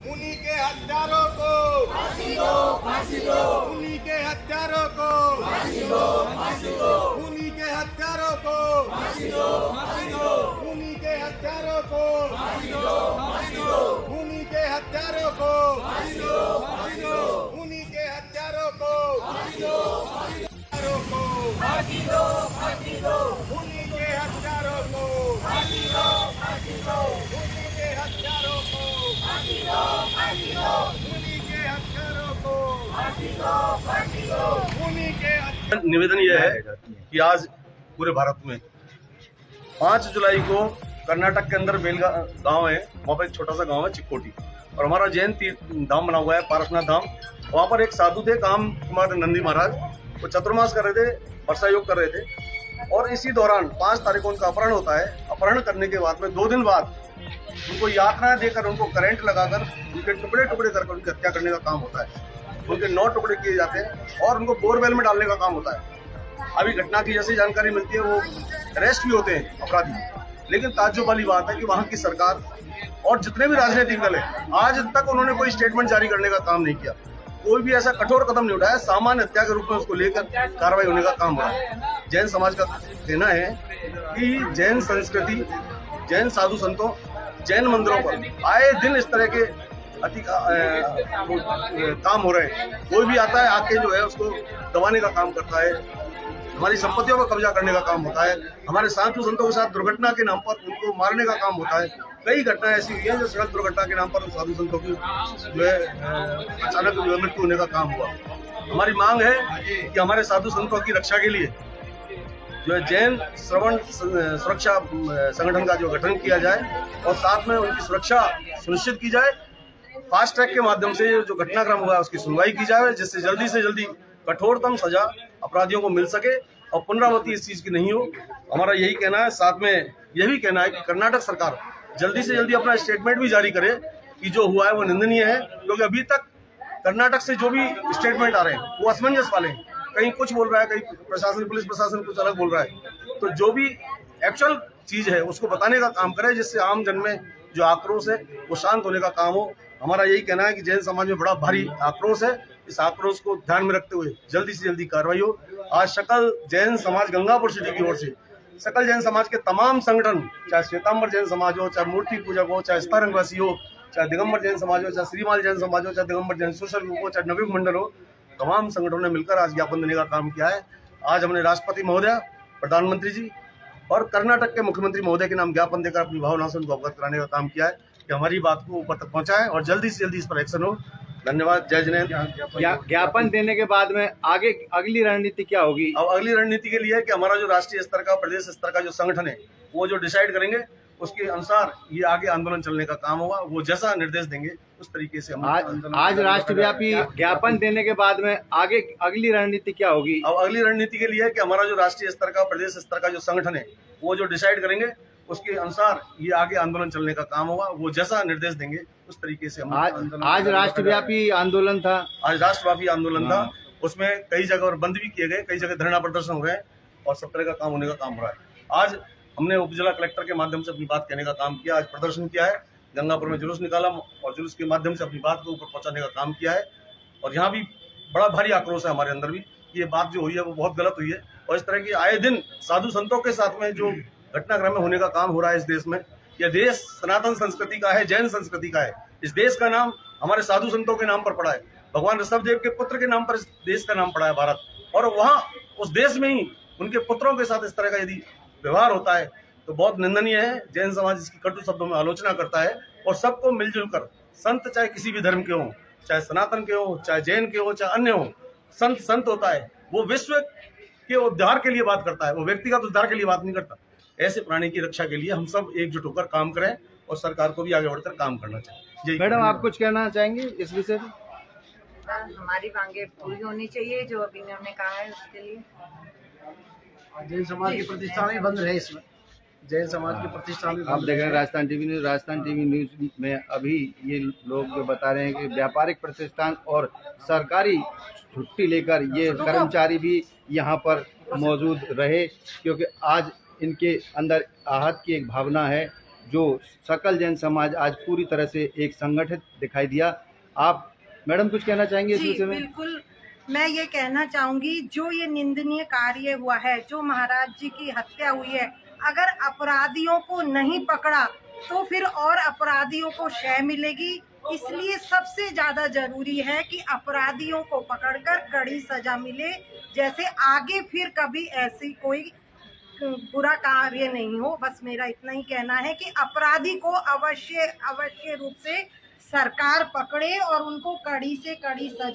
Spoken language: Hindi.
उन्हीं के हत्यारों को फांसी दो, फांसी दो। उन्हीं के हत्यारों को फांसी दो, फांसी दो। उन्हीं के हत्यारों को फांसी दो, फांसी दो। उन्हीं के हत्यारों को फांसी दो, फांसी दो। उन्हीं के हत्यारों को फांसी दो, फांसी दो। उन्हीं के हत्यारों को फांसी दो, फांसी दो। फांसी दो, फांसी दो। उन्हीं के हत्यारों को फांसी दो, फांसी दो। उन्हीं के हत्यारों को फांसी दो, फांसी दो। उन्हीं के हत्यारों को फांसी दो, फांसी दो। उन्हीं के निवेदन यह है कि आज पूरे भारत में 5 जुलाई को कर्नाटक के अंदर बेलगा गांव है, वहाँ पर एक छोटा सा गांव है चिक्कोटी, और हमारा जैन धाम बना हुआ है पारसनाथ धाम। वहाँ पर एक साधु थे काम कुमार नंदी महाराज, वो चतुर्मास कर रहे थे, वर्षा योग कर रहे थे, और इसी दौरान 5 तारीख को उनका अपहरण होता है। अपहरण करने के बाद में 2 दिन बाद उनको यातनाएं देकर, उनको करंट लगाकर, उनके टुकड़े टुकड़े करके उनकी हत्या करने का काम होता है। उनके 9 टुकड़े किए जाते हैं और उनको बोरवेल में डालने का काम होता है। अभी घटना की जैसी जानकारी मिलती है वो अरेस्ट भी होते हैं अपराधी, लेकिन ताज्जुब वाली बात है कि वहाँ की सरकार और जितने भी राजनीतिक दल है आज तक उन्होंने कोई स्टेटमेंट जारी करने का काम नहीं किया, कोई भी ऐसा कठोर कदम नहीं उठाया। सामान्य हत्या के रूप में उसको लेकर कार्रवाई होने का काम हो रहा है। जैन समाज का कहना है कि जैन संस्कृति, जैन साधु संतों, जैन मंदिरों पर आए दिन इस तरह के काम हो रहे हैं। कोई भी आता है आके जो है उसको दबाने का काम करता है, हमारी संपत्तियों पर कब्जा करने का काम होता है, हमारे साधु संतों के साथ दुर्घटना के नाम पर उनको मारने का काम होता है। कई घटनाएं ऐसी हुई है जो सड़क दुर्घटना के नाम पर साधु संतों की जो है अचानक मृत्यु होने का काम हुआ। हमारी मांग है कि हमारे साधु संतों की रक्षा के लिए जो है जैन श्रवण सुरक्षा संगठन का जो गठन किया जाए और साथ में उनकी सुरक्षा सुनिश्चित की जाए। फास्ट ट्रैक के माध्यम से जो घटनाक्रम हुआ है उसकी सुनवाई की जाए, जिससे जल्दी से जल्दी कठोरतम सजा अपराधियों को मिल सके और पुनरावृत्ति इस चीज की नहीं हो। हमारा यही कहना है। साथ में यह भी कहना है कि कर्नाटक सरकार जल्दी से जल्दी अपना स्टेटमेंट भी जारी करे कि जो हुआ है वो निंदनीय है, क्योंकि अभी तक कर्नाटक से जो भी स्टेटमेंट आ रहे हैं वो असमंजस वाले हैं। कहीं कुछ बोल रहा है, कहीं प्रशासन, पुलिस प्रशासन कुछ अलग बोल रहा है। तो जो भी एक्चुअल चीज है उसको बताने का काम करे, जिससे आम जन में जो आक्रोश है वो शांत होने का काम हो। हमारा यही कहना है कि जैन समाज में बड़ा भारी आक्रोश है, इस आक्रोश को ध्यान में रखते हुए जल्दी से जल्दी कार्रवाई हो। आज सकल जैन समाज गंगापुर सिटी की ओर से सकल जैन समाज के तमाम संगठन, चाहे श्वेतांबर जैन समाज हो, चाहे मूर्ति पूजक हो, चाहे स्तरंगवासी हो, चाहे दिगंबर जैन समाज हो, चाहे श्रीमाल जैन समाज हो, चाहे दिगंबर जैन सोशल ग्रुप हो, चाहे नवयुग मंडल हो, तमाम संगठनों ने मिलकर आज ज्ञापन देने का काम किया है। आज हमने राष्ट्रपति महोदय, प्रधानमंत्री जी और कर्नाटक के मुख्यमंत्री महोदय के नाम ज्ञापन देकर अपनी भावना से उनको अवगत कराने का काम किया है कि हमारी बात को ऊपर तक पहुंचाएं और जल्दी से जल्दी इस पर एक्शन हो। धन्यवाद। जय जिनेन्द्र। ज्ञापन देने के बाद में आगे अगली रणनीति क्या होगी? अब अगली रणनीति के लिए है कि हमारा जो राष्ट्रीय स्तर का, प्रदेश स्तर का जो संगठन है वो जो डिसाइड करेंगे उसके अनुसार ये आगे आंदोलन चलने का काम होगा। वो जैसा निर्देश देंगे उस तरीके से हम आज राष्ट्रव्यापी ज्ञापन देने के बाद में आगे अगली रणनीति क्या होगी? अब अगली रणनीति के लिए है कि हमारा जो राष्ट्रीय स्तर का, प्रदेश स्तर का जो संगठन है वो जो डिसाइड करेंगे उसके अनुसार ये आगे आंदोलन चलने का काम होगा। वो जैसा निर्देश देंगे उस तरीके से हम आज राष्ट्रव्यापी आंदोलन था, आज राष्ट्रव्यापी आंदोलन था। उसमें कई जगह और बंद भी किए गए, कई जगह धरना प्रदर्शन हो गए और सब तरह का काम होने का काम हो रहा है। आज हमने उप जिला कलेक्टर के माध्यम से अपनी बात कहने का काम किया, आज प्रदर्शन किया है, गंगापुर में जुलूस निकाला और जुलूस के माध्यम से अपनी बात को ऊपर पहुंचाने का काम किया है। और यहाँ भी बड़ा भारी आक्रोश है हमारे अंदर भी, ये बात जो हुई है वो बहुत गलत हुई है। और इस तरह की आए दिन साधु संतों के साथ में जो घटनाक्रम में होने का काम हो रहा है इस देश में, यह देश सनातन संस्कृति का है, जैन संस्कृति का है। इस देश का नाम हमारे साधु संतों के नाम पर पड़ा है, भगवान ऋषभदेव के पुत्र के नाम पर इस देश का नाम पड़ा है भारत। और वहाँ उस देश में ही उनके पुत्रों के साथ इस तरह का यदि व्यवहार होता है तो बहुत निंदनीय है। जैन समाज इसकी कटु शब्दों में आलोचना करता है और सबको मिलजुल कर, संत चाहे किसी भी धर्म के हों, चाहे सनातन के हों, चाहे जैन के हों, चाहे अन्य हों, संत संत होता है। वो विश्व के उद्धार के लिए बात करता है, वो व्यक्तिगत उद्धार के लिए बात नहीं करता। ऐसे प्राणी की रक्षा के लिए हम सब एकजुट होकर काम करें और सरकार को भी आगे बढ़कर काम करना चाहिए। मैडम, आप कुछ कहना चाहेंगे इस विषय में? हमारी मांगे पूरी होनी चाहिए जो अभी इन्होंने कहा है उसके लिए। जैन समाज की प्रतिष्ठा भी बंद रहे इसमें, जैन समाज की प्रतिष्ठा भी। आप देख रहे हैं राजस्थान टीवी न्यूज में अभी ये लोग जो बता रहे हैं कि व्यापारिक प्रतिष्ठान और सरकारी छुट्टी लेकर ये कर्मचारी भी यहाँ पर मौजूद रहे, क्योंकि आज इनके अंदर आहत की एक भावना है जो सकल जैन समाज आज पूरी तरह से एक संगठित दिखाई दिया। आप मैडम कुछ कहना चाहेंगे इस जी विषय में? बिल्कुल, मैं ये कहना चाहूंगी, जो ये निंदनीय कार्य हुआ है, जो महाराज जी की हत्या हुई है, अगर अपराधियों को नहीं पकड़ा तो फिर और अपराधियों को शय मिलेगी। इसलिए सबसे ज्यादा जरूरी है कि अपराधियों को पकड़कर कड़ी सजा मिले, जैसे आगे फिर कभी ऐसी कोई बुरा कार्य नहीं हो। बस मेरा इतना ही कहना है कि अपराधी को अवश्य रूप से सरकार पकड़े और उनको कड़ी से कड़ी सजा